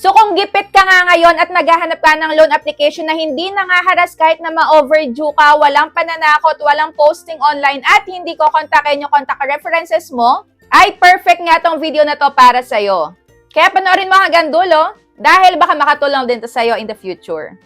So kung gipit ka nga ngayon at naghahanap ka ng loan application na hindi nangaharas kahit na ma-overdue ka, walang pananakot, walang posting online at hindi ko kontakin yung contact references mo, ay perfect nga tong video na to para sa'yo. Kaya panoorin mo hanggang dulo dahil baka makatulong din to sa'yo in the future.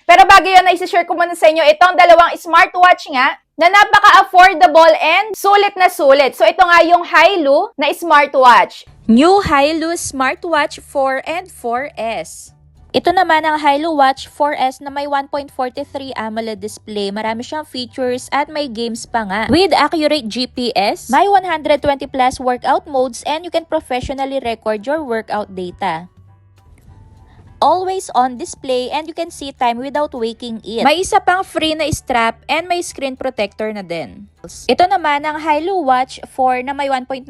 Pero bago yun, isi-share ko muna sa inyo itong dalawang smartwatch nga na napaka-affordable and sulit na sulit. So ito nga yung Hailu na smartwatch. New Hailu Smartwatch 4 and 4S. Ito naman ang Hailu Watch 4S na may 1.43 AMOLED display. Marami siyang features at may games pa nga. With accurate GPS, may 120 plus workout modes and you can professionally record your workout data. Always on display and you can see time without waking it. May isa pang free na strap and may screen protector na din. Ito naman ang Hailu Watch 4 na may 1.93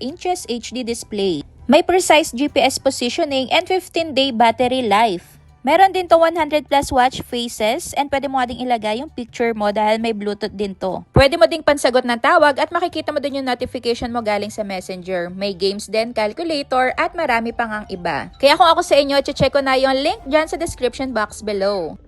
inches HD display. May precise GPS positioning and 15-day battery life. Meron din to 100 plus watch faces and pwede mo ding ilagay yung picture mo dahil may Bluetooth din to. Pwede mo ding pansagot ng tawag at makikita mo din yung notification mo galing sa Messenger. May games din, calculator at marami pang ang iba. Kaya kung ako sa inyo, check ko na yung link dyan sa description box below.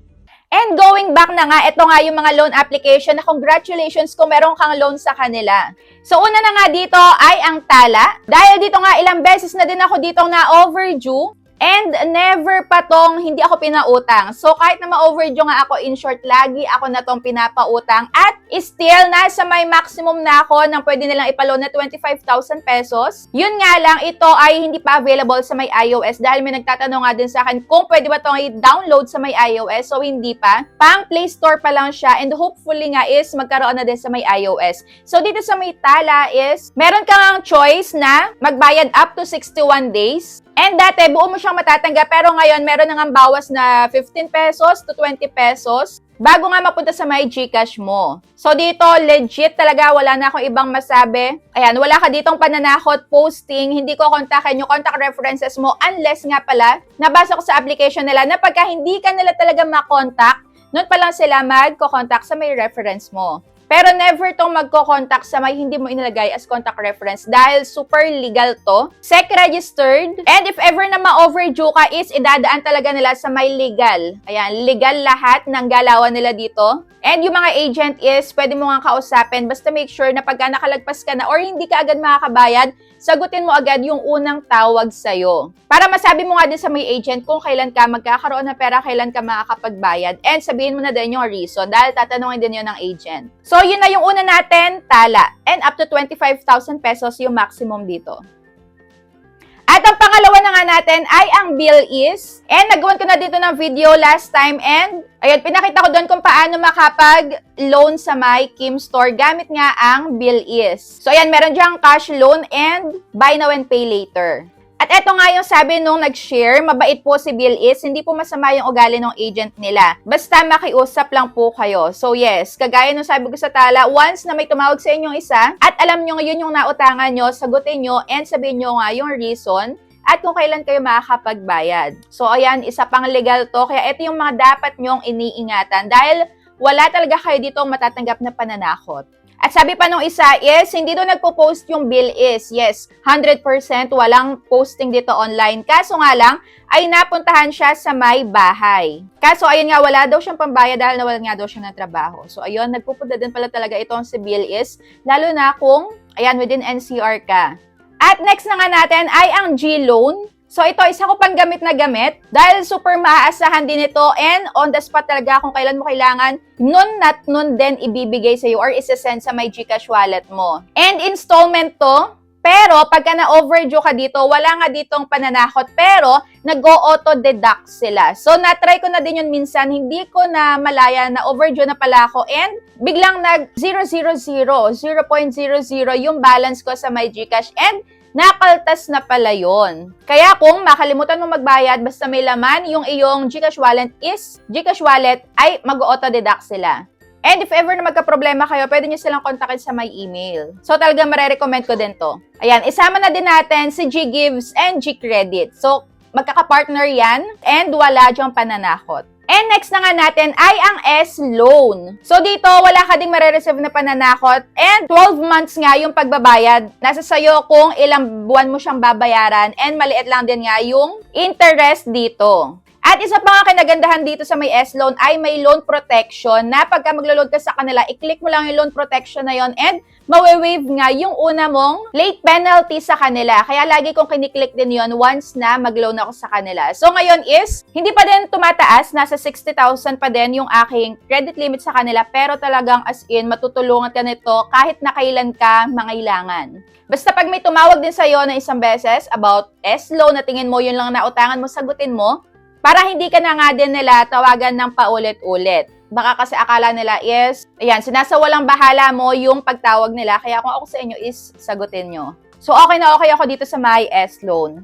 And going back na nga, ito nga yung mga loan application na congratulations kung meron kang loan sa kanila. So una na nga dito ay ang Tala. Dahil dito nga ilang beses na din ako ditong na overdue. And never pa tong hindi ako pinautang. So kahit na ma-overdue nga ako, in short, lagi ako na tong pinapautang. At still, nasa may maximum na ako ng pwede nilang ipaloan na 25,000 pesos. Yun nga lang, ito ay hindi pa available sa may iOS. Dahil may nagtatanong nga din sa akin kung pwede ba itong i-download sa may iOS. So hindi pa. Pang Play Store pa lang siya. And hopefully nga is magkaroon na din sa may iOS. So dito sa may Tala is, meron kang choice na magbayad up to 61 days. And dati, buo mo siyang matatanggap, pero ngayon, meron nang bawas na 15 pesos to 20 pesos bago nga mapunta sa may GCash mo. So dito, legit talaga, wala na akong ibang masabi. Ayan, wala ka ditong pananakot, posting, hindi ko kontakin yung contact references mo unless nga pala, nabasa ko sa application nila na pagka hindi ka nila talaga makontak, nun pa lang sila magko-contact sa may reference mo. Pero never tong magko-contact sa may hindi mo inilagay as contact reference dahil super legal to. SEC registered. And if ever na ma-overdue ka is idadaan talaga nila sa may legal. Ayan, legal lahat ng galawan nila dito. And yung mga agent is pwede mo nga kausapin basta make sure na pagka nakalagpas ka na or hindi ka agad makakabayad, sagutin mo agad yung unang tawag sa'yo. Para masabi mo nga din sa may agent kung kailan ka magkakaroon ng pera, kailan ka makakapagbayad. And sabihin mo na din yung reason dahil tatanungin din yun ng agent. So, yun na yung una natin, Tala. And up to 25,000 pesos yung maximum dito. At ang pangalawa na nga natin ay ang BillEase. And nagawan ko na dito ng video last time and ayun, pinakita ko doon kung paano makapag-loan sa my Kim Store gamit nga ang BillEase. So ayan, meron diyang cash loan and buy now and pay later. At eto nga yung sabi nung nag-share, mabait po si BillEase, hindi po masama yung ugali ng agent nila. Basta makiusap lang po kayo. So yes, kagaya nung sabi ko sa Tala, once na may tumawag sa inyong isa, at alam nyo ngayon yung nautangan nyo, sagutin nyo and sabihin nyo nga yung reason at kung kailan kayo makakapagbayad. So ayan, isa pang legal to, kaya ito yung mga dapat nyong iniingatan dahil wala talaga kayo dito matatanggap na pananakot. At sabi pa nung isa is, hindi doon nagpo-post yung BillEase. Yes, 100% walang posting dito online. Kaso nga lang, ay napuntahan siya sa may bahay. Kaso ayun nga, wala daw siyang pambayad dahil nawalan nga daw siya ng trabaho. So ayun, nagpupunta din pala talaga itong si BillEase. Lalo na kung, ayan, within NCR ka. At next na nga natin ay ang G-Loan. So ito, isa ko pang gamit na gamit dahil super maaasahan din ito and on the spot talaga kung kailan mo kailangan, nun din ibibigay sa iyo or isa-send sa may GCash wallet mo. And installment to, pero pagka na-overdue ka dito, wala nga ditong pananakot pero nag-auto-deduct sila. So na-try ko na din yun minsan, hindi ko na malaya na overdue na pala ako and biglang nag-000 yung balance ko sa my GCash and nakaltas na pala yon. Kaya kung makalimutan mo magbayad, basta may laman yung iyong GCash wallet ay mag-auto-deduct sila. And if ever na magka-problema kayo, pwede nyo silang kontakin sa my email. So talagang marirecommend ko din to. Ayan, isama na din natin si GGives and GCredit. So magkaka-partner yan and wala dyang pananakot. And next na nga natin ay ang S-Loan. So dito, wala ka ding marireceive na pananakot and 12 months nga yung pagbabayad. Nasa sayo kung ilang buwan mo siyang babayaran and maliit lang din nga yung interest dito. At isa pa nga kinagandahan dito sa may S-Loan ay may loan protection na pagka maglo-load ka sa kanila, i-click mo lang yung loan protection na yon and mawe-waive nga yung una mong late penalty sa kanila. Kaya lagi kong kiniklik din yon once na mag-loan ako sa kanila. So ngayon is, hindi pa din tumataas, nasa 60,000 pa din yung aking credit limit sa kanila, pero talagang as in, matutulungan ka nito kahit na kailan ka mangailangan. Basta pag may tumawag din sa'yo na isang beses about S-Loan na tingin mo yun lang na utangan mo, sagutin mo, para hindi ka na nga din nila tawagan ng paulit-ulit. Baka kasi akala nila is, ayan, sinasawalang bahala mo yung pagtawag nila. Kaya kung ako sa inyo is, sagutin nyo. So, okay na okay ako dito sa my S-Loan.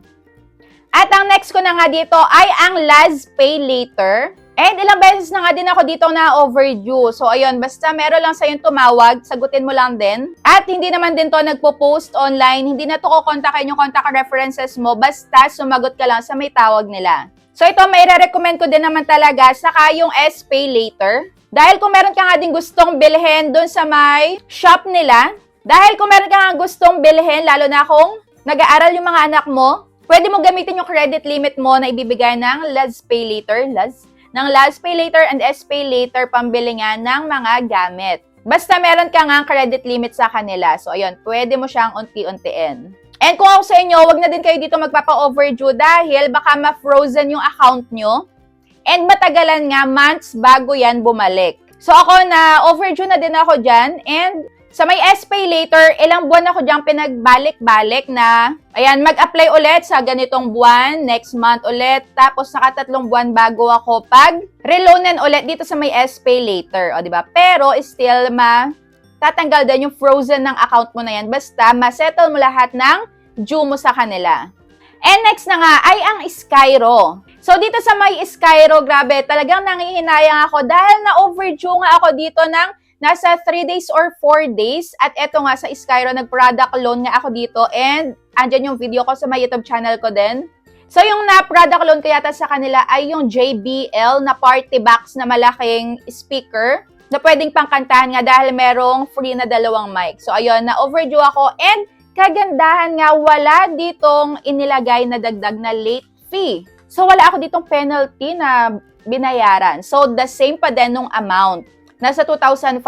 At ang next ko na nga dito ay ang Last Pay Later. And ilang beses na nga din ako dito na overdue. So, ayun, basta meron lang sa'yo tumawag, sagutin mo lang din. At hindi naman din to nagpo-post online. Hindi na to kukontakin yung contact references mo. Basta sumagot ka lang sa may tawag nila. So ito, may re-recommend ko din naman talaga, saka yung S-Pay Later. Dahil kung meron ka nga din gustong bilhin dun sa may shop nila, dahil kung meron ka nga gustong bilhin, lalo na kung nag-aaral yung mga anak mo, pwede mo gamitin yung credit limit mo na ibibigay ng Last Pay Later, Last Pay Later and S-Pay Later pambili nga ng mga gamit. Basta meron ka nga credit limit sa kanila. So ayun, pwede mo siyang unti-untiin. And kung ako sa inyo, wag na din kayo dito magpapa-overdue dahil baka ma-frozen yung account nyo. And matagalan nga months bago yan bumalik. So ako na overdue na din ako dyan. And sa may S-Pay Later, ilang buwan ako dyan pinagbalik-balik na, ayan, mag-apply ulit sa ganitong buwan, next month ulit. Tapos naka 3 buwan bago ako pag-reloanen ulit dito sa may S-Pay Later. O, diba? Pero still tatanggal din yung frozen ng account mo na yan. Basta, masettle mo lahat ng due mo sa kanila. And next na nga ay ang Skyro. So, dito sa may Skyro, grabe, talagang nangihinayang ako dahil na-overdue nga ako dito ng nasa 3 days or 4 days. At eto nga sa Skyro, nag-product loan nga ako dito. And andyan yung video ko sa my YouTube channel ko din. So, yung na-product loan ko yata sa kanila ay yung JBL na party box na malaking speaker na pwedeng pangkantahan nga dahil merong free na 2 mic. So, ayun, na-overdue ako. And kagandahan nga, wala ditong inilagay na dagdag na late fee. So, wala ako ditong penalty na binayaran. So, the same pa din nung amount. Nasa 2,500,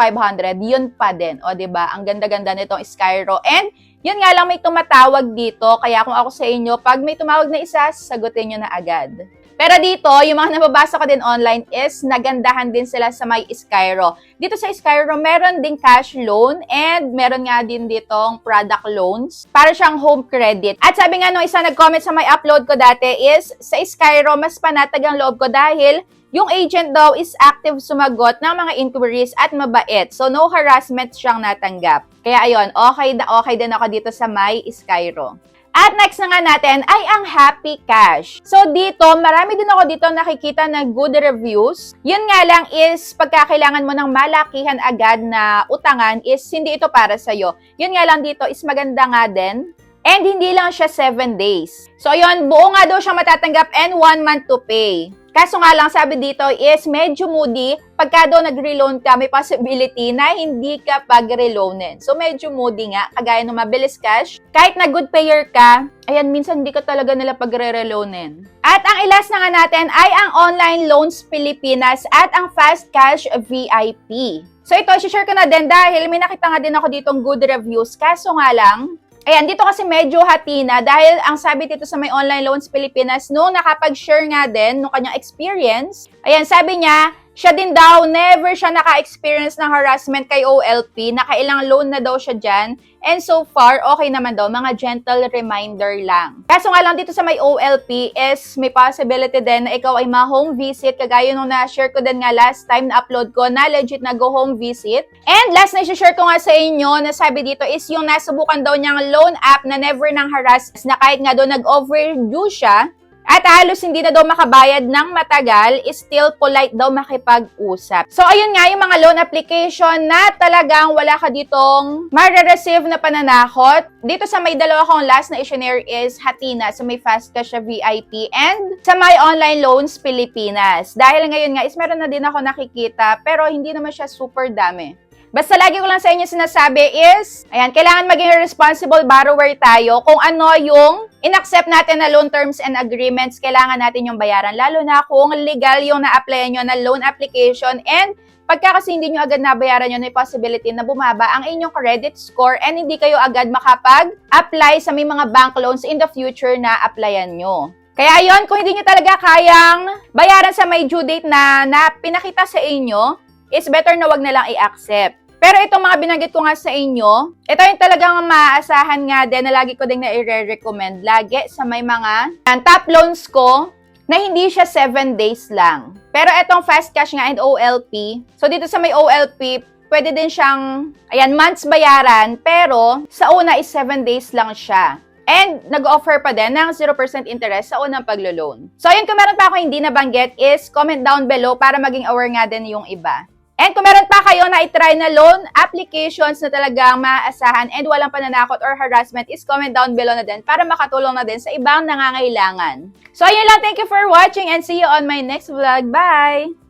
yun pa din. O, diba? Ang ganda-ganda nitong Skyro. And, yun nga lang may tumatawag dito. Kaya kung ako sa inyo, pag may tumawag na isa, sagutin nyo na agad. Pero dito, yung mga nababasa ko din online is nagandahan din sila sa may Skyro. Dito sa Skyro, meron ding cash loan and meron nga din ditong product loans para siyang home credit. At sabi nga nung isa nag-comment sa may upload ko dati is sa Skyro, mas panatag ang loob ko dahil yung agent daw is active sumagot ng mga inquiries at mabait. So, no harassment siyang natanggap. Kaya ayun, okay din ako dito sa may Skyro. At next na nga natin ay ang Happy Cash. So dito, marami din ako dito nakikita na good reviews. Yun nga lang is pagkakailangan mo ng malakihan agad na utangan is hindi ito para sa'yo. Yun nga lang dito is maganda nga din. And hindi lang siya 7 days. So yun, buo nga daw siyang matatanggap and 1 month to pay. Kaso nga lang sabi dito is medyo moody. Pagka daw nag-reloan ka, may possibility na hindi ka pag-reloanin. So medyo moody nga, kagaya ng mabilis cash. Kahit na good payer ka, ayan, minsan hindi ka talaga nila pag-reloanin. At ang ilas na nga natin ay ang Online Loans Pilipinas at ang Fast Cash VIP. So ito, share ko na din dahil may nakita nga din ako ditong good reviews. Kaso nga lang, ayan, dito kasi medyo hati na dahil ang sabi dito sa may Online Loans Pilipinas, nung nakapag-share nga din nung kanyang experience, ayan, sabi niya, siya din daw, never siya naka-experience ng harassment kay OLP, nakailang loan na daw siya dyan, and so far, okay naman daw, mga gentle reminder lang. Kaso nga lang dito sa may OLP is may possibility din na ikaw ay ma-home visit, kagaya nung na-share ko din nga last time na upload ko na legit na go home visit. And last na i-share ko nga sa inyo na sabi dito is yung nasubukan daw niyang loan app na never nang harass, na kahit nga daw nag-overdue siya, at halos hindi na daw makabayad ng matagal, is still polite daw makipag-usap. So, ayun nga yung mga loan application na talagang wala ka ditong mare-receive na pananakot. Dito sa may dalawa kong last na i-share is Hatina, sa may Fast Cash VIP, and sa may Online Loans Pilipinas. Dahil ngayon nga is meron na din ako nakikita, pero hindi naman siya super dami. Basta lagi ko lang sa inyo sinasabi is, ayan, kailangan maging responsible borrower tayo. Kung ano yung in-accept natin na loan terms and agreements, kailangan natin yung bayaran. Lalo na kung legal yung na-applyan nyo na loan application, and pagka kasi hindi nyo agad nabayaran yun, may possibility na bumaba ang inyong credit score and hindi kayo agad makapag-apply sa may mga bank loans in the future na applyan nyo. Kaya yon, kung hindi nyo talaga kayang bayaran sa may due date na pinakita sa inyo, is better na wag na lang i-accept. Pero itong mga binanggit ko nga sa inyo, ito yung talagang maaasahan nga din na lagi ko din na i-recommend lagi sa may mga top loans ko na hindi siya 7 days lang. Pero itong Fast Cash nga and OLP, so dito sa may OLP, pwede din siyang, ayan, months bayaran, pero sa una is 7 days lang siya. And nag-offer pa din ng 0% interest sa unang paglo-loan. So ayun, kung meron pa ako hindi nabanggit is comment down below para maging aware nga din yung iba. And kung meron pa kayo na i-try na loan applications na talagang maaasahan and walang pananakot or harassment, is comment down below na din para makatulong na din sa ibang nangangailangan. So ayun lang, thank you for watching and see you on my next vlog. Bye!